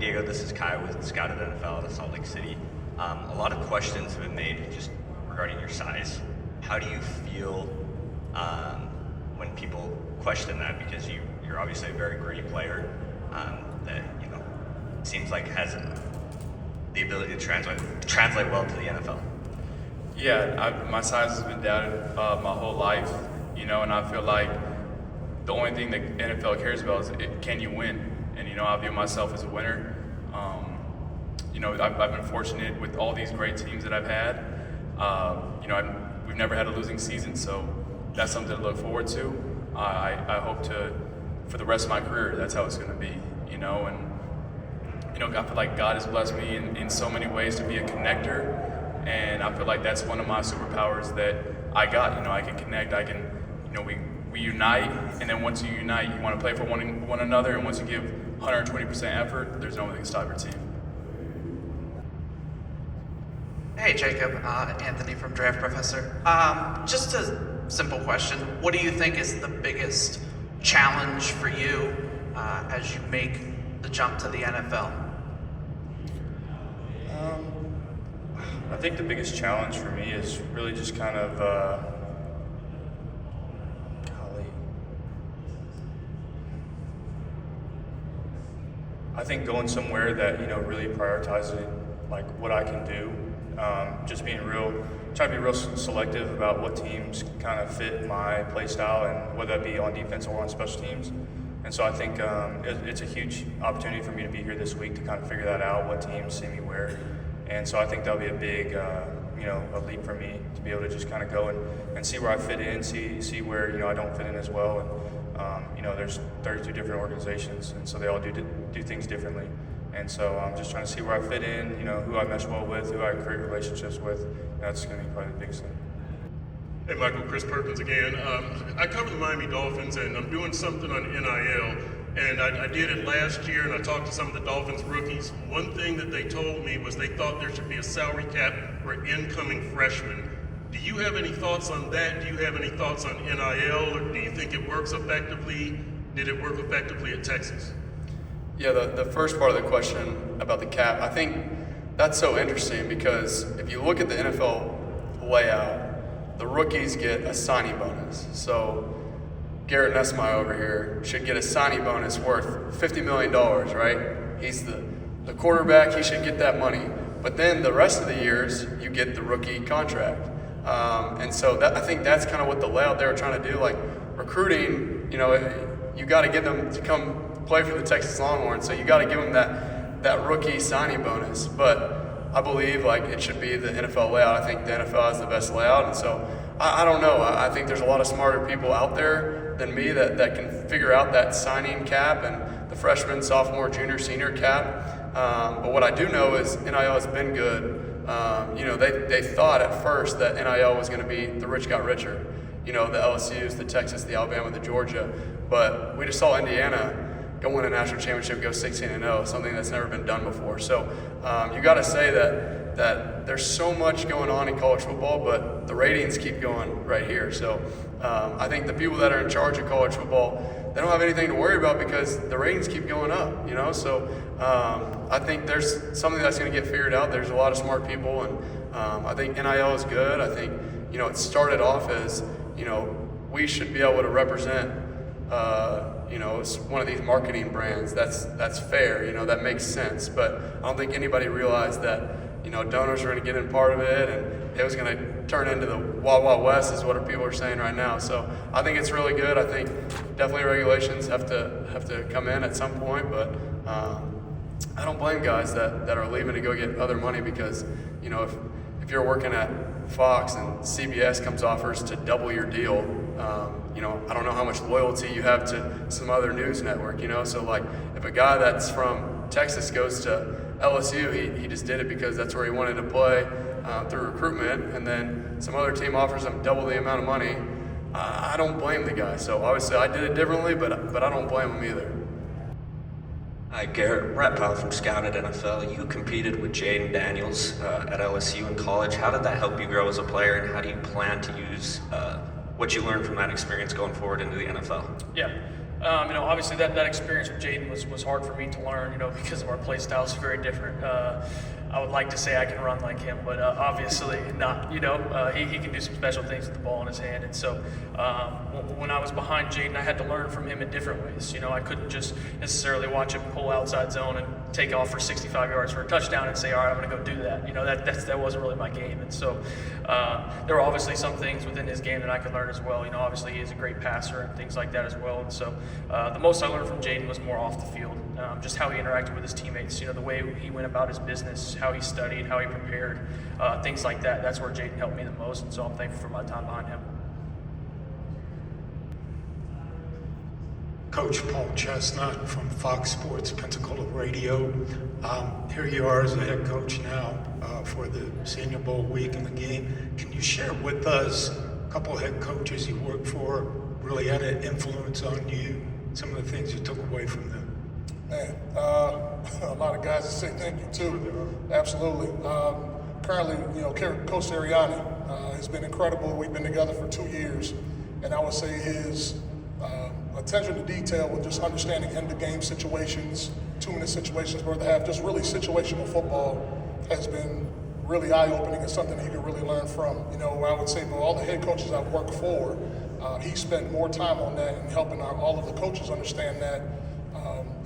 Diego, this is Kai with Scouted NFL in Salt Lake City. A lot of questions have been made just regarding your size. How do you feel when people question that? Because you're obviously a very gritty player that seems like has the ability to translate well to the NFL. Yeah, my size has been doubted my whole life, and I feel like the only thing the NFL cares about is can you win? And I view myself as a winner. I've been fortunate with all these great teams that I've had. We've never had a losing season, so that's something to look forward to. I hope to, for the rest of my career, that's how it's going to be. And I feel like God has blessed me in so many ways to be a connector, and I feel like that's one of my superpowers that I got. I can connect. I can, we unite, and then once you unite, you want to play for one another, and once you give 120% effort, there's no one that can stop your team. Hey Jacob, Anthony from Draft Professor. Just a simple question. What do you think is the biggest challenge for you as you make the jump to the NFL? I think the biggest challenge for me is really just kind of, I think going somewhere that, really prioritizing like what I can do, just trying to be real selective about what teams kind of fit my play style, and whether that be on defense or on special teams. And so I think it's a huge opportunity for me to be here this week to kind of figure that out, what teams see me where. And so I think that'll be a big, a leap for me to be able to just kind of go and see where I fit in, see where, I don't fit in as well. And, there's 32 different organizations, and so they all do things differently. And so I'm just trying to see where I fit in, who I mesh well with, who I create relationships with. That's going to be probably the biggest thing. Hey Michael, Chris Perkins again. I cover the Miami Dolphins, and I'm doing something on NIL, and I did it last year, and I talked to some of the Dolphins rookies. One thing that they told me was they thought there should be a salary cap for incoming freshmen. Do you have any thoughts on that? Do you have any thoughts on NIL, or do you think it works effectively? Did it work effectively at Texas? Yeah, the first part of the question about the cap, I think that's so interesting because if you look at the NFL layout, the rookies get a signing bonus. So Garrett Nussmeier over here should get a signing bonus worth $50 million, right? He's the quarterback, he should get that money. But then the rest of the years, you get the rookie contract. And so I think that's kind of what the layout they were trying to do. Like recruiting, you got to get them to come play for the Texas Longhorns, so you got to give them that rookie signing bonus. But I believe like it should be the NFL layout. I think the NFL has the best layout, and so I don't know. I think there's a lot of smarter people out there than me that can figure out that signing cap and the freshman, sophomore, junior, senior cap. But what I do know is NIL has been good. They thought at first that NIL was going to be the rich got richer. The LSU's, the Texas, the Alabama, the Georgia. But we just saw Indiana go win a national championship, go 16-0, something that's never been done before. So you got to say that there's so much going on in college football, but the ratings keep going right here. So I think the people that are in charge of college football, they don't have anything to worry about because the ratings keep going up, So I think there's something that's going to get figured out. There's a lot of smart people, and I think NIL is good. I think, it started off as, we should be able to represent it's one of these marketing brands. That's fair, that makes sense. But I don't think anybody realized that, donors were going to get in part of it, and it was going to turn into the Wild Wild West, is what people are saying right now. So I think it's really good. I think definitely regulations have to come in at some point, but I don't blame guys that are leaving to go get other money because, if you're working at Fox and CBS comes offers to double your deal, I don't know how much loyalty you have to some other news network, So like if a guy that's from Texas goes to LSU, he just did it because that's where he wanted to play through recruitment, and then some other team offers him double the amount of money. I don't blame the guy. So obviously I did it differently, but I don't blame him either. Hi, Garrett. Brett Powell from Scouted NFL. You competed with Jaden Daniels at LSU in college. How did that help you grow as a player, and how do you plan to use what you learned from that experience going forward into the NFL? Yeah. Obviously that experience with Jaden was hard for me to learn, because of our play styles are very different. I would like to say I can run like him, but obviously not. He can do some special things with the ball in his hand. And so when I was behind Jaden, I had to learn from him in different ways. I couldn't just necessarily watch him pull outside zone and take off for 65 yards for a touchdown and say, all right, I'm going to go do that. That wasn't really my game. And so there were obviously some things within his game that I could learn as well. Obviously he is a great passer and things like that as well. And so the most I learned from Jaden was more off the field, just how he interacted with his teammates, the way he went about his business, how he studied, how he prepared, things like that. That's where Jaden helped me the most, and so I'm thankful for my time behind him. Coach Paul Chestnut from Fox Sports Pensacola Radio. Here you are as a head coach now for the Senior Bowl week and the game. Can you share with us a couple of head coaches you worked for really had an influence on you, some of the things you took away from them? Man, a lot of guys that say thank you too. Absolutely. Currently, Coach Sirianni has been incredible. We've been together for 2 years, and I would say his attention to detail with just understanding end-of-game situations, 2-minute situations where they have just really situational football has been really eye-opening and something that you can really learn from. I would say for all the head coaches I've worked for, he spent more time on that and helping all of the coaches understand that.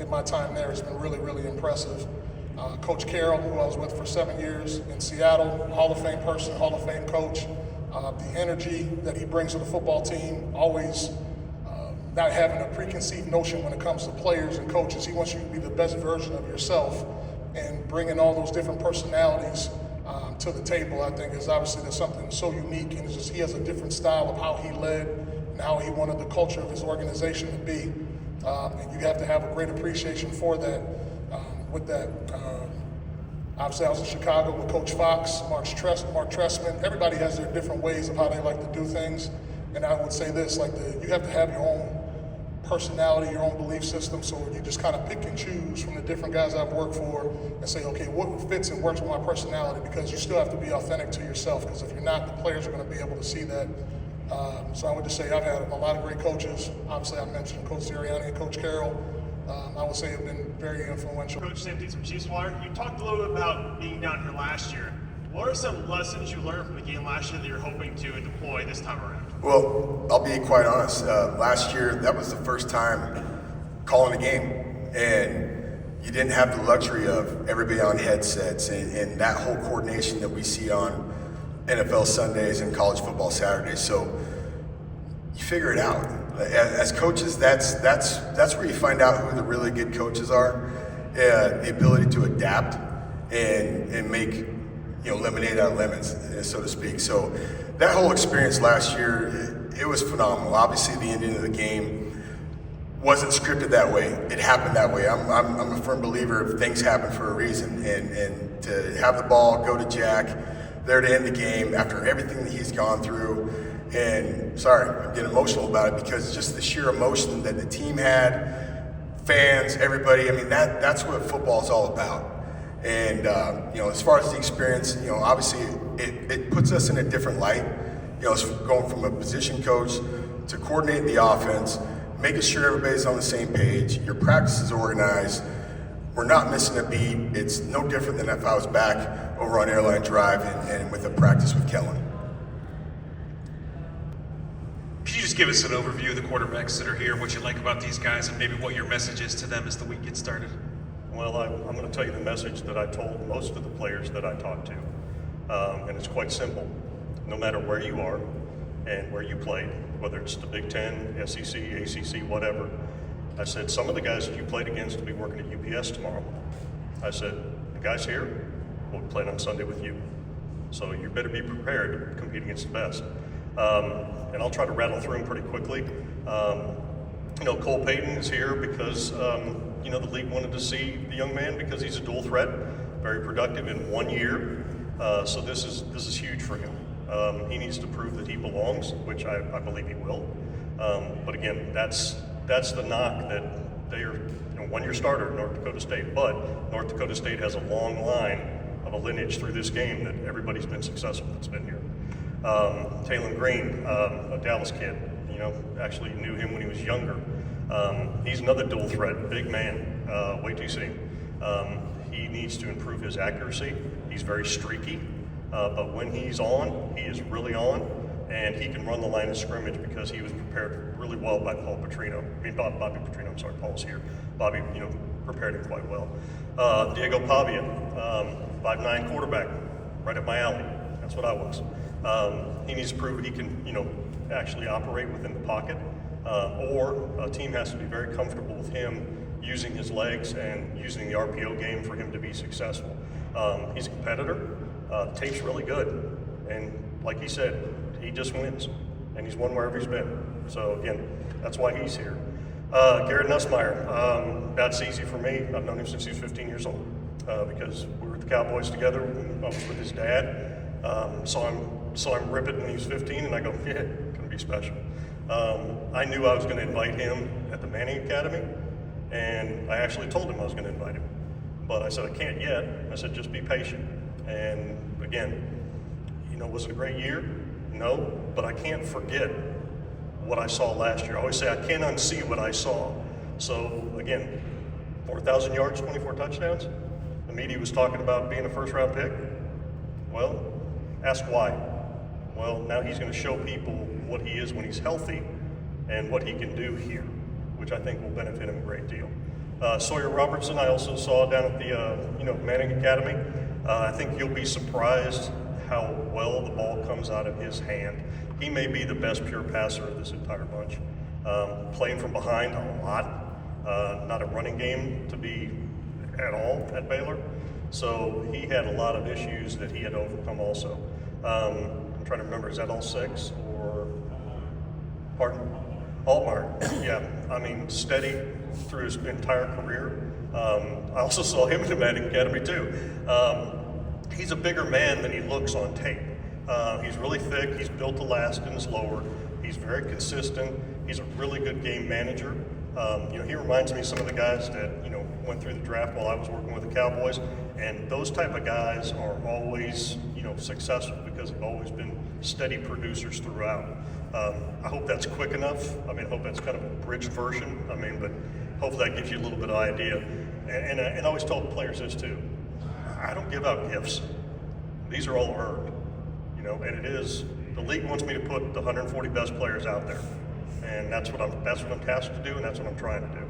In my time there, it's been really, really impressive. Coach Carroll, who I was with for 7 years in Seattle, Hall of Fame person, Hall of Fame coach. The energy that he brings to the football team, always not having a preconceived notion when it comes to players and coaches. He wants you to be the best version of yourself, and bringing all those different personalities to the table, I think, is obviously there's something so unique, and it's just he has a different style of how he led and how he wanted the culture of his organization to be. And you have to have a great appreciation for that. With that, obviously I was in Chicago with Coach Fox, Mark Trestman. Everybody has their different ways of how they like to do things. And I would say this, you have to have your own personality, your own belief system. So you just kind of pick and choose from the different guys I've worked for and say, okay, what fits and works with my personality? Because you still have to be authentic to yourself. Because if you're not, the players are going to be able to see that. So I would just say I've had a lot of great coaches. Obviously, I mentioned Coach Sirianni and Coach Carroll. I would say have been very influential. Coach Simpkins from Chiefs Wire. You talked a little bit about being down here last year. What are some lessons you learned from the game last year that you're hoping to deploy this time around? Well, I'll be quite honest. Last year, that was the first time calling a game, and you didn't have the luxury of everybody on headsets and that whole coordination that we see on NFL Sundays and college football Saturdays. So you figure it out. As coaches, that's where you find out who the really good coaches are. The ability to adapt and make lemonade out of lemons, so to speak. So that whole experience last year, it was phenomenal. Obviously, the ending of the game wasn't scripted that way. It happened that way. I'm a firm believer of things happen for a reason, and to have the ball go to Jack there to end the game after everything that he's gone through. And sorry, I'm getting emotional about it because just the sheer emotion that the team had, fans, everybody. I mean, that's what football is all about. And as far as the experience, obviously it puts us in a different light. It's going from a position coach to coordinating the offense, making sure everybody's on the same page. Your practice is organized. We're not missing a beat. It's no different than if I was back over on Airline Drive and with a practice with Kellen. Could you just give us an overview of the quarterbacks that are here, what you like about these guys, and maybe what your message is to them as the week gets started? Well, I'm going to tell you the message that I told most of the players that I talked to, and it's quite simple. No matter where you are and where you played, whether it's the Big Ten, SEC, ACC, whatever, I said, some of the guys that you played against will be working at UPS tomorrow. I said, the guys here will be playing on Sunday with you. So you better be prepared to compete against the best. And I'll try to rattle through them pretty quickly. Cole Payton is here because, the league wanted to see the young man because he's a dual threat, very productive in 1 year. So this is huge for him. He needs to prove that he belongs, which I believe he will. But again, that's the knock that they are, 1-year starter at North Dakota State. But North Dakota State has a long line of a lineage through this game that everybody's been successful that's been here. Talon Green, a Dallas kid, actually knew him when he was younger. He's another dual threat, big man. Wait till you see him. He needs to improve his accuracy. He's very streaky, but when he's on, he is really on, and he can run the line of scrimmage because he was prepared really well by Bobby Petrino. I'm sorry, Paul's here. Bobby, prepared him quite well. Diego Pavia, 5'9" quarterback, right up my alley. That's what I was. He needs to prove he can, actually operate within the pocket, or a team has to be very comfortable with him using his legs and using the RPO game for him to be successful. He's a competitor. Tape's really good, and like he said, he just wins, and he's won wherever he's been. So again, that's why he's here. Garrett Nussmeier, that's easy for me. I've known him since he was 15 years old because we were at the Cowboys together. I was with his dad. Saw him rip it when he was 15, and I go, yeah, gonna be special. I knew I was going to invite him at the Manning Academy, and I actually told him I was going to invite him. But I said, I can't yet. I said, just be patient. And again, was it a great year? No, but I can't forget what I saw last year. I always say I can't unsee what I saw. So again, 4,000 yards, 24 touchdowns. The media was talking about being a first-round pick. Well, ask why. Well, now he's going to show people what he is when he's healthy and what he can do here, which I think will benefit him a great deal. Sawyer Robertson, I also saw down at the Manning Academy. I think you'll be surprised how well the ball comes out of his hand. He may be the best pure passer of this entire bunch. Playing from behind a lot, not a running game to be at all at Baylor. So he had a lot of issues that he had to overcome also. I'm trying to remember, is that all six or, pardon? Altmaier, yeah, steady through his entire career. I also saw him in the Manning Academy too. He's a bigger man than he looks on tape. He's really thick, he's built to last in his lower, he's very consistent, he's a really good game manager. He reminds me of some of the guys that, went through the draft while I was working with the Cowboys, and those type of guys are always, successful because they've always been steady producers throughout. I hope that's quick enough. I hope that's kind of a bridged version. But hopefully that gives you a little bit of idea. And I always tell the players this too. I don't give out gifts. These are all earned, and it is, the league wants me to put the 140 best players out there. And that's what I'm tasked to do, and that's what I'm trying to do.